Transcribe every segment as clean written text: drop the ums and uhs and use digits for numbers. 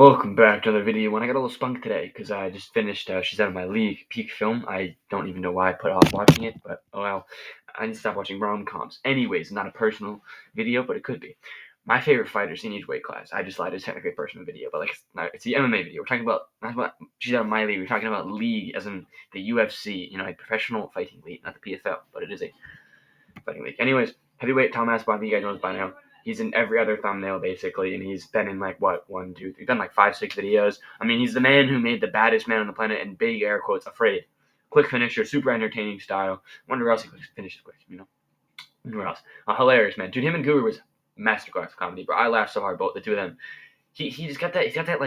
Welcome back to another video. When I got a little spunk today because I just finished She's Out of My League peak film. I don't even know why I put off watching it, but oh well. I need to stop watching rom-coms. Anyways, not a personal video, but it could be. My favorite fighters in each weight class. I just lied. It's technically a personal video, but it's the MMA video. We're talking about not about She's Out of My League. We're talking about league as in the UFC. A professional fighting league, not the PFL, but it is a fighting league. Anyways, heavyweight Tom Aspinall. I think you guys know this by now. He's in every other thumbnail basically, and he's been in one, two, three. He's done 5, 6 videos. I mean, he's the man who made the baddest man on the planet, in big air quotes, afraid. Quick finisher, super entertaining style. Wonder where else he finishes quick. Where else? Hilarious man, dude. Him and Guru was masterclass comedy, bro. I laughed so hard, both the two of them. He just got that. He's got that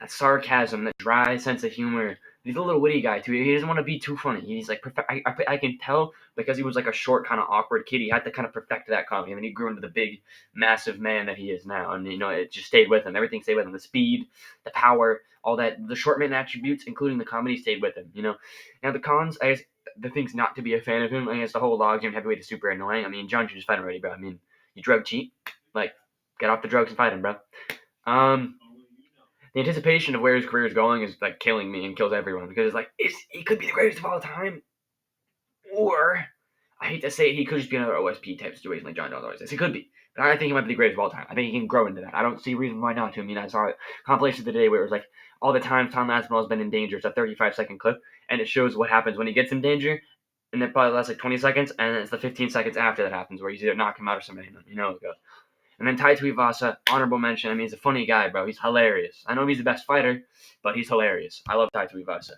sarcasm, that dry sense of humor. He's a little witty guy too. He doesn't want to be too funny. He's like I can tell because he was like a short, kind of awkward kid. He had to kind of perfect that comedy, and then he grew into the big, massive man that he is now. And it just stayed with him. Everything stayed with him. The speed, the power, all that. The short man attributes, including the comedy, stayed with him. Now the cons, I guess, the things not to be a fan of him. I guess the whole logjam heavyweight is super annoying. I mean, John should just fight him already, bro. I mean, you drug cheat, get off the drugs and fight him, bro. The anticipation of where his career is going is killing me and kills everyone because he could be the greatest of all time, or I hate to say it, he could just be another OSP type situation like John Jones always says. He could be, but I think he might be the greatest of all time. I think he can grow into that. I don't see a reason why not to. I mean, I saw a compilation of the day where it was all the times Tom Aspinall has been in danger. It's a 35-second clip, and it shows what happens when he gets in danger, and it probably lasts 20 seconds, and then it's the 15 seconds after that happens where he's either knock him out or something. It goes. And then Tai Tuivasa, honorable mention. I mean, he's a funny guy, bro. He's hilarious. I know he's the best fighter, but he's hilarious. I love Tai Tuivasa.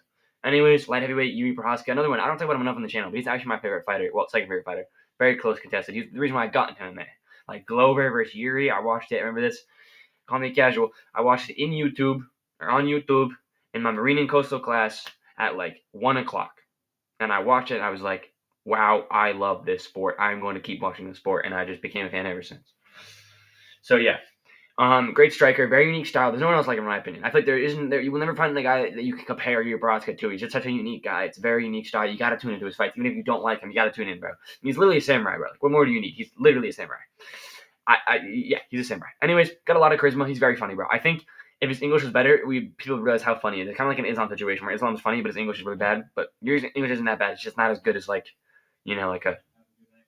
Anyways, light heavyweight Yuri Prochazka, another one. I don't talk about him enough on the channel, but he's actually my favorite fighter. Well, second favorite fighter. Very close contested. He's the reason why I got into MMA. Glover versus Yuri, I watched it. Remember this? Call me casual. I watched it on YouTube in my Marine and Coastal class at 1 o'clock. And I watched it, and I was like, wow, I love this sport. I'm going to keep watching this sport, and I just became a fan ever since. So yeah, great striker, very unique style. There's no one else like him in my opinion. I feel like you will never find the guy that you can compare Yuri Prochazka to. He's just such a unique guy. It's a very unique style. You got to tune into his fights, even if you don't like him. You got to tune in, bro. He's literally a samurai, bro. What more do you need? He's literally a samurai. Yeah, he's a samurai. Anyways, got a lot of charisma. He's very funny, bro. I think if his English was better, people would realize how funny it is. It's kind of like an Islam situation where Islam's funny, but his English is really bad. But Yuri's English isn't that bad. It's just not as good as like a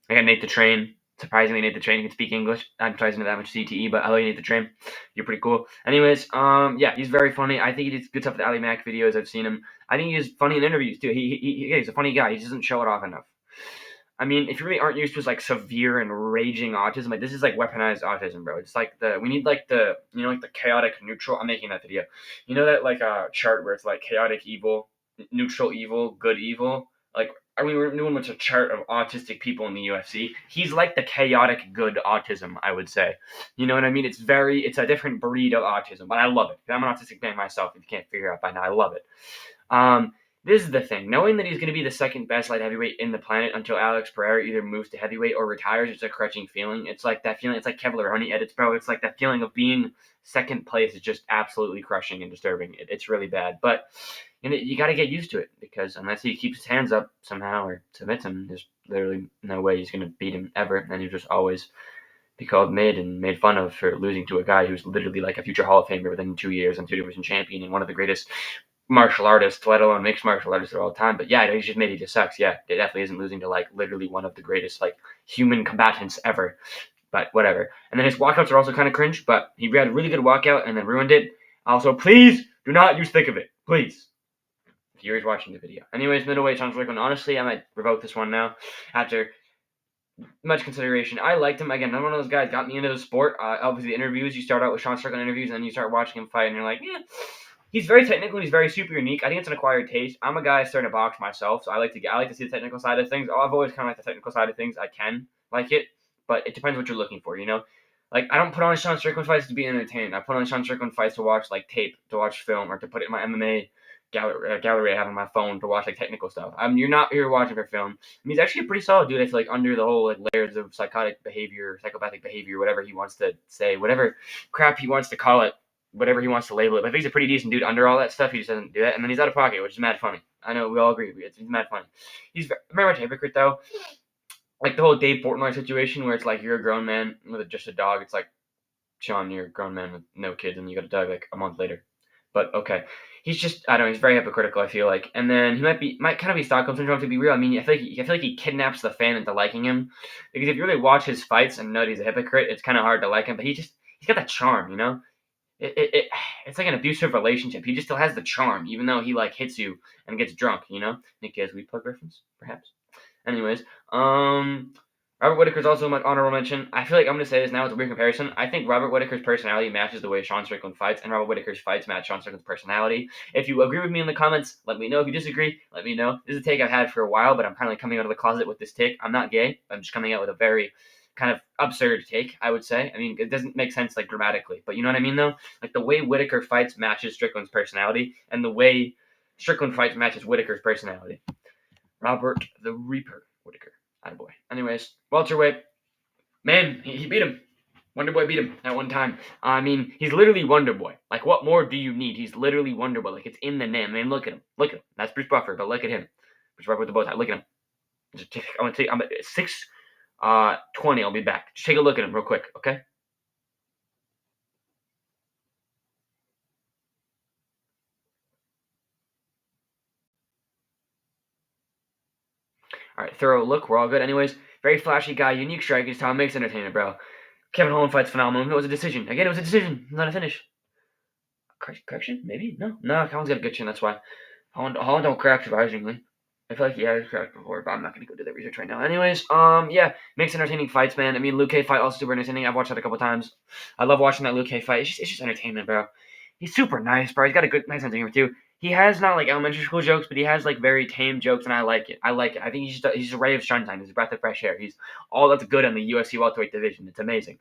Nate the Train. Surprisingly, Nate the Train can speak English. I'm trying to that much CTE, but I love you, Nate the Train. You're pretty cool. Anyways, yeah, he's very funny. I think he did good stuff with the Ali Mack videos. I've seen him. I think he's funny in interviews too. He's a funny guy. He just doesn't show it off enough. I mean, if you really aren't used to severe and raging autism, this is weaponized autism, bro. It's we need the chaotic neutral. I'm making that video. You know that chart where it's chaotic evil, neutral evil, good evil. We're doing a chart of autistic people in the UFC. He's like the chaotic good autism, I would say. You know what I mean? It's a different breed of autism, but I love it. I'm an autistic man myself, if you can't figure out by now. I love it. This is the thing. Knowing that he's going to be the second best light heavyweight in the planet until Alex Pereira either moves to heavyweight or retires, it's a crushing feeling. It's like that feeling. It's like Kevlar Honey edits, bro. It's like that feeling of being second place is just absolutely crushing and disturbing. It's really bad. But you got to get used to it because unless he keeps his hands up somehow or submits him, there's literally no way he's going to beat him ever. And he'll just always be called mid and made fun of for losing to a guy who's literally a future Hall of Famer within 2 years and 2 division champion and one of the greatest martial artists, let alone mixed martial artists of all time. But yeah, he's just made. He just sucks. Yeah, it definitely isn't losing to literally one of the greatest human combatants ever. But whatever. And then his walkouts are also kind of cringe. But he had a really good walkout and then ruined it. Also, please do not use thick of it, please. If you're watching the video. Anyways, middleweight Sean Strickland. Honestly, I might revoke this one now after much consideration. I liked him. Again, one of those guys got me into the sport. Obviously, the interviews, you start out with Sean Strickland interviews, and then you start watching him fight, and you're like, yeah. He's very technical. He's very super unique. I think it's an acquired taste. I'm a guy starting to box myself, so I like to see the technical side of things. I've always kind of liked the technical side of things. I can like it, but it depends what you're looking for. I don't put on Sean Strickland fights to be entertained. I put on Sean Strickland fights to watch tape, to watch film, or to put it in my MMA gallery I have on my phone to watch technical stuff. You're not here watching for film. He's actually a pretty solid dude. I feel under the whole layers of psychopathic behavior, whatever he wants to say, whatever crap he wants to call it. Whatever he wants to label it. But I think he's a pretty decent dude under all that stuff. He just doesn't do that. And then he's out of pocket, which is mad funny. I know, we all agree. He's mad funny. He's very much a hypocrite, though. The whole Dave Portnoy situation where it's you're a grown man with just a dog. It's Sean, you're a grown man with no kids, and you got a dog a month later. But okay. He's just I don't know, he's very hypocritical, I feel like. And then he might kind of be Stockholm syndrome to be real. I mean, I feel like he kidnaps the fan into liking him. Because if you really watch his fights and know that he's a hypocrite, it's kinda hard to like him, but he's got that charm, you know? It's like an abusive relationship. He just still has the charm, even though he like hits you and gets drunk, you know? Nick Diaz weed plug reference, perhaps. Anyways, Robert Whitaker's also my honorable mention. I feel like I'm gonna say this now. It's a weird comparison. I think Robert Whitaker's personality matches the way Sean Strickland fights, and Robert Whitaker's fights match Sean Strickland's personality. If you agree with me in the comments, let me know. If you disagree, let me know. This is a take I've had for a while, but I'm kind of like coming out of the closet with this take. I'm not gay. I'm just coming out with a very kind of absurd take, I would say. I mean, it doesn't make sense like grammatically, but you know what I mean though? Like the way Whitaker fights matches Strickland's personality, and the way Strickland fights matches Whitaker's personality. Robert the Reaper Whitaker. Attaboy. Anyways, welterweight. Man, he beat him. Wonder Boy beat him at one time. I mean, he's literally Wonder Boy. Like, what more do you need? He's literally Wonder Boy. Like, it's in the name. I mean, look at him. Look at him. That's Bruce Buffer, but look at him. Bruce Buffer with the bow tie. Look at him. I'm at 6:20. I'll be back. Just take a look at him real quick, okay? All right, thorough look. We're all good. Anyways, very flashy guy, unique striking style, makes entertainment, bro. Kevin Holland fights phenomenal. It was a decision. Again, it was a decision, not a finish. Correction? Maybe? No, Holland's got a good chin, that's why. Holland don't crack, surprisingly. I feel like he has cracked before, but I'm not going to go do that research right now. Anyways, yeah, makes entertaining fights, man. I mean, Luke K fight also super entertaining. I've watched that a couple times. I love watching that Luke K fight. It's just entertainment, bro. He's super nice, bro. He's got a good, nice sense of humor, too. He has not, like, elementary school jokes, but he has, like, very tame jokes, and I like it. I like it. I think he's a ray of sunshine. He's a breath of fresh air. He's all that's good in the UFC welterweight division. It's amazing.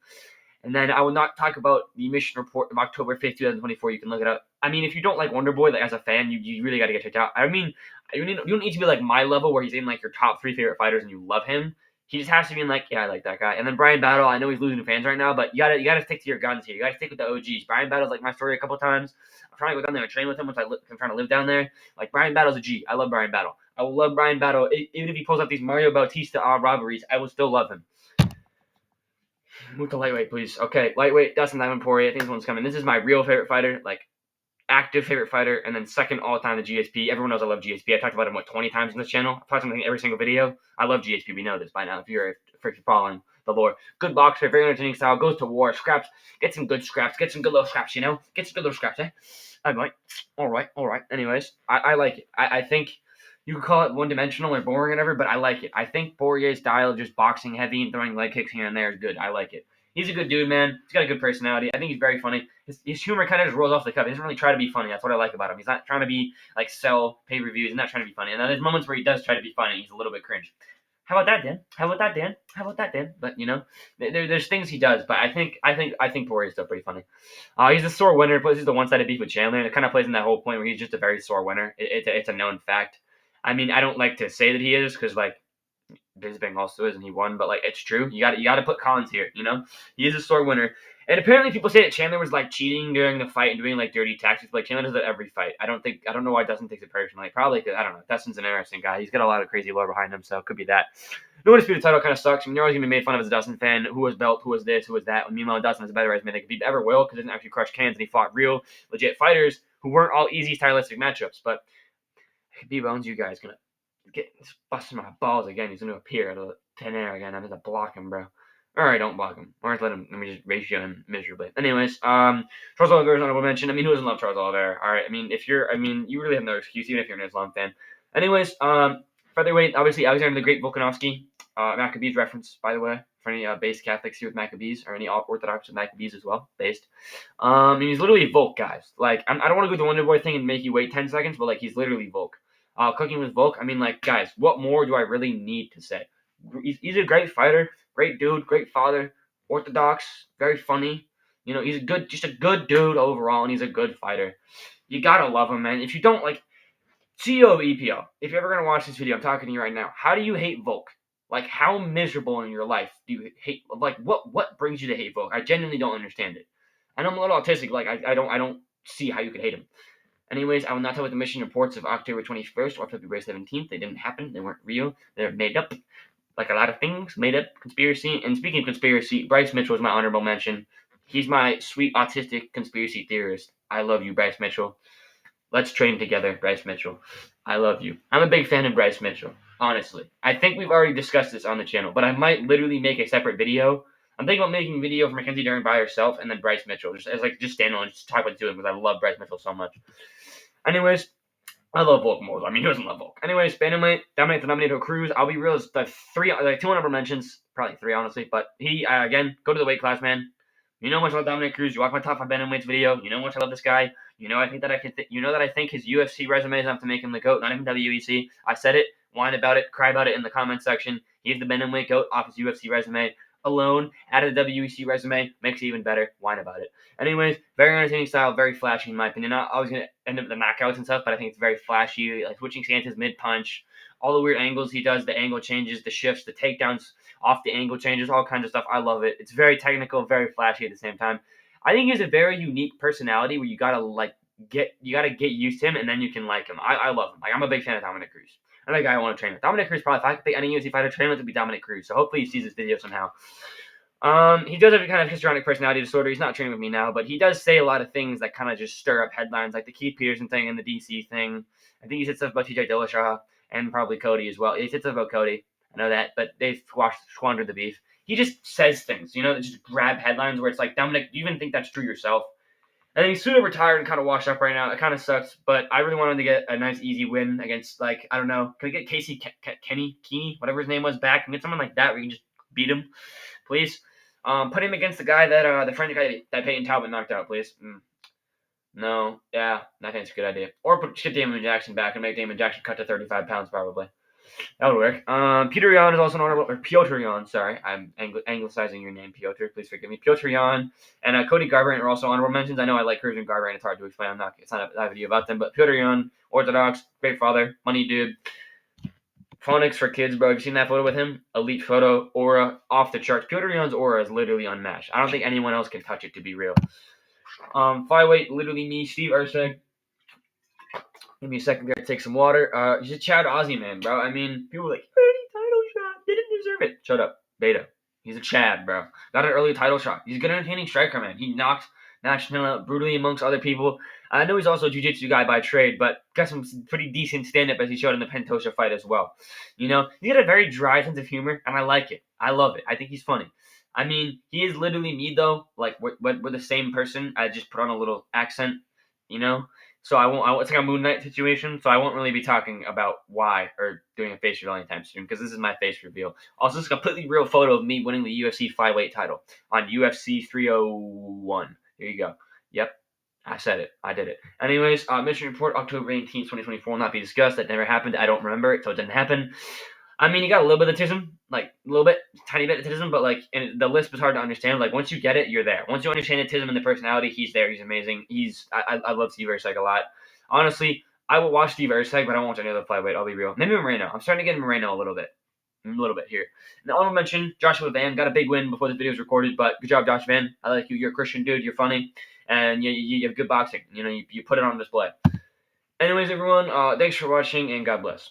And then I will not talk about the Mission Report of October 5th, 2024. You can look it up. I mean, if you don't like Wonder Boy, like, as a fan, you really got to get checked out. I mean, you don't need to be like my level where he's in like your top 3 favorite fighters and you love him. He just has to be in like, yeah, I like that guy. And then Brian Battle, I know he's losing fans right now, but you gotta stick to your guns here. You gotta stick with the OGs. Brian Battle's like my story a couple times. I'm trying to go down there and train with him, I'm trying to live down there. Like Brian Battle's a G. I love Brian Battle. I will love Brian Battle even if he pulls up these Mario Bautista robberies. I will still love him. Move to lightweight, please. Okay, lightweight, Dustin Diamond Poirier. I think this one's coming. This is my real favorite fighter, like active favorite fighter, and then second all time to GSP. Everyone knows I love GSP. I talked about him 20 times in this channel. I've talked about him in every single video. I love GSP. We know this by now. If you're following the lore, good boxer, very entertaining style. Goes to war, scraps, get some good scraps, get some good little scraps. You know, get some good little scraps. I'm like, all right. Anyways, I like it. I think. You could call it one-dimensional or boring or whatever, but I like it. I think Poirier's style of just boxing heavy and throwing leg kicks here and there is good. I like it. He's a good dude, man. He's got a good personality. I think he's very funny. His humor kind of just rolls off the cuff. He doesn't really try to be funny. That's what I like about him. He's not trying to be like sell pay-per-views. He's not trying to be funny. And then there's moments where he does try to be funny. He's a little bit cringe. How about that, Dan? How about that, Dan? But you know, there's things he does. But I think Poirier's still pretty funny. He's a sore winner. Plus, he's the one-sided beef with Chandler, and it kind of plays in that whole point where he's just a very sore winner. It's a known fact. I mean, I don't like to say that he is because like Bisping also is and he won, but like it's true. You got to put Collins here. You know, he is a sore winner. And apparently, people say that Chandler was like cheating during the fight and doing like dirty tactics. But like Chandler does that every fight. I don't know why Dustin takes it personally. Probably because I don't know. Dustin's an interesting guy. He's got a lot of crazy lore behind him, so it could be that. No Undisputed title kind of sucks. I mean, you're always gonna be made fun of as a Dustin fan. Who was belt? Who was this? Who was that? Meanwhile, Dustin has a better resume than he ever will because he didn't actually crush cans and he fought real, legit fighters who weren't all easy stylistic matchups. But B-Bones, you guys gonna get busting my balls again. He's gonna appear out of thin air again. I'm gonna block him, bro. Alright, don't block him. Or let me just ratio him miserably. Anyways, Charles Oliveira is honorable mention. I mean, who doesn't love Charles Oliveira? Alright, you really have no excuse, even if you're an Islam fan. Anyways, featherweight, obviously Alexander the Great Volkanovski. Maccabees reference, by the way, for any base Catholics here with Maccabees, or any Orthodox with Maccabees as well, based. He's literally Volk, guys. Like, I don't want to go with the Wonder Boy thing and make you wait 10 seconds, but like, he's literally Volk. Cooking with Volk, I mean, like, guys, what more do I really need to say? He's a great fighter, great dude, great father, Orthodox, very funny. You know, he's just a good dude overall, and he's a good fighter. You gotta love him, man. If you don't, like, CEO of EPL, if you're ever gonna watch this video, I'm talking to you right now. How do you hate Volk? Like, how miserable in your life do you hate? Like, what brings you to hate Volk? I genuinely don't understand it. I know I'm a little autistic. Like, I don't see how you could hate him. Anyways, I will not tell what the mission reports of October 21st or February 17th. They didn't happen. They weren't real. They're made up. Like a lot of things, made up conspiracy. And speaking of conspiracy, Bryce Mitchell is my honorable mention. He's my sweet autistic conspiracy theorist. I love you, Bryce Mitchell. Let's train together, Bryce Mitchell. I love you. I'm a big fan of Bryce Mitchell, honestly. I think we've already discussed this on the channel, but I might literally make a separate video. I'm thinking about making a video for Mackenzie Dern by herself and then Bryce Mitchell, just stand on and just talk about the two of them because I love Bryce Mitchell so much. Anyways, I love Volk more. I mean, who doesn't love Volk? Anyways, bantamweight, Dominic the Dominator Cruz. I'll be real, it's the two honorable mentions, probably three honestly, but he again, go to the weight class, man. You know how much I love Dominic Cruz. You watch my top 5 bantamweights video. You know how much I love this guy. You know I think that I can. You know that I think his UFC resume is enough to make him the GOAT, not even WEC. I said it, whine about it, cry about it in the comment section. He's the bantamweight GOAT off his UFC resume alone. Added the WEC resume makes it even better. Whine about it. Anyways, very entertaining style, very flashy in my opinion. Not always gonna end up with the knockouts and stuff, but I think it's very flashy. Like switching stances mid punch, all the weird angles he does, the angle changes, the shifts, the takedowns off the angle changes, all kinds of stuff. I love it. It's very technical, very flashy at the same time. I think he has a very unique personality where you gotta get used to him and then you can like him. I love him. Like I'm a big fan of Dominic Cruz. Another guy I want to train with. Dominic Cruz probably if I could pick any UFC fighter to train with, it would be Dominic Cruz. So hopefully he sees this video somehow. He does have a kind of histrionic personality disorder. He's not training with me now, but he does say a lot of things that kind of just stir up headlines, like the Keith Peterson thing and the DC thing. I think he said stuff about TJ Dillashaw and probably Cody as well. He said stuff about Cody. I know that, but they squandered the beef. He just says things, that just grab headlines where it's like, Dominic, do you even think that's true yourself? And then he's sort of retired and kind of washed up right now. It kind of sucks, but I really wanted to get a nice, easy win against, I don't know, can we get Casey Keeney, whatever his name was, back and get someone like that where you can just beat him, please? Put him against the guy that the French guy that Peyton Talbot knocked out, please. No, yeah, I think it's a good idea. Or get Damon Jackson back and make Damon Jackson cut to 35 pounds, probably. That would work. Petr Yan is also an honorable, or Petr Yan, sorry. I'm anglicizing your name, Petr. Please forgive me. Petr Yan and Cody Garbrandt are also honorable mentions. I know I like Cruz and Garbrandt. It's hard to explain. It's not a video about them, but Petr Yan, Orthodox, great father, money dude. Phonics for kids, bro. Have you seen that photo with him? Elite photo, aura, off the charts. Petr Yan's aura is literally unmatched. I don't think anyone else can touch it, to be real. Flyweight, literally me, Steve Erceg. Give me a second here to take some water. He's a Chad Ozzy man, bro. I mean, people are like, early title shot, didn't deserve it. Shut up, beta. He's a Chad, bro. Got an early title shot. He's a good entertaining striker, man. He knocked National out brutally amongst other people. I know he's also a jiu-jitsu guy by trade, but got some pretty decent stand-up as he showed in the Pantoja fight as well. He got a very dry sense of humor, and I like it. I love it. I think he's funny. I mean, he is literally me, though. Like, we're the same person. I just put on a little accent, So it's like a Moon Knight situation, so I won't really be talking about why or doing a face reveal anytime soon, because this is my face reveal. Also, it's a completely real photo of me winning the UFC flyweight title on UFC 301. There you go. Yep. I said it. I did it. Anyways, mission report October 18th, 2024 will not be discussed. That never happened. I don't remember it, so it didn't happen. I mean, you got a little bit of tism, like a little bit, tiny bit of tism, but and the list was hard to understand. Like once you get it, you're there. Once you understand the tism and the personality, he's there. He's amazing. I love Steve Erceg a lot. Honestly, I will watch Steve Erceg, but I won't watch any other flyweight. I'll be real. Maybe Moreno. I'm starting to get in Moreno a little bit here. And honorable mention, Joshua Van got a big win before this video was recorded, but good job, Josh Van. I like you. You're a Christian dude. You're funny, and you have good boxing. You put it on display. Anyways, everyone, thanks for watching, and God bless.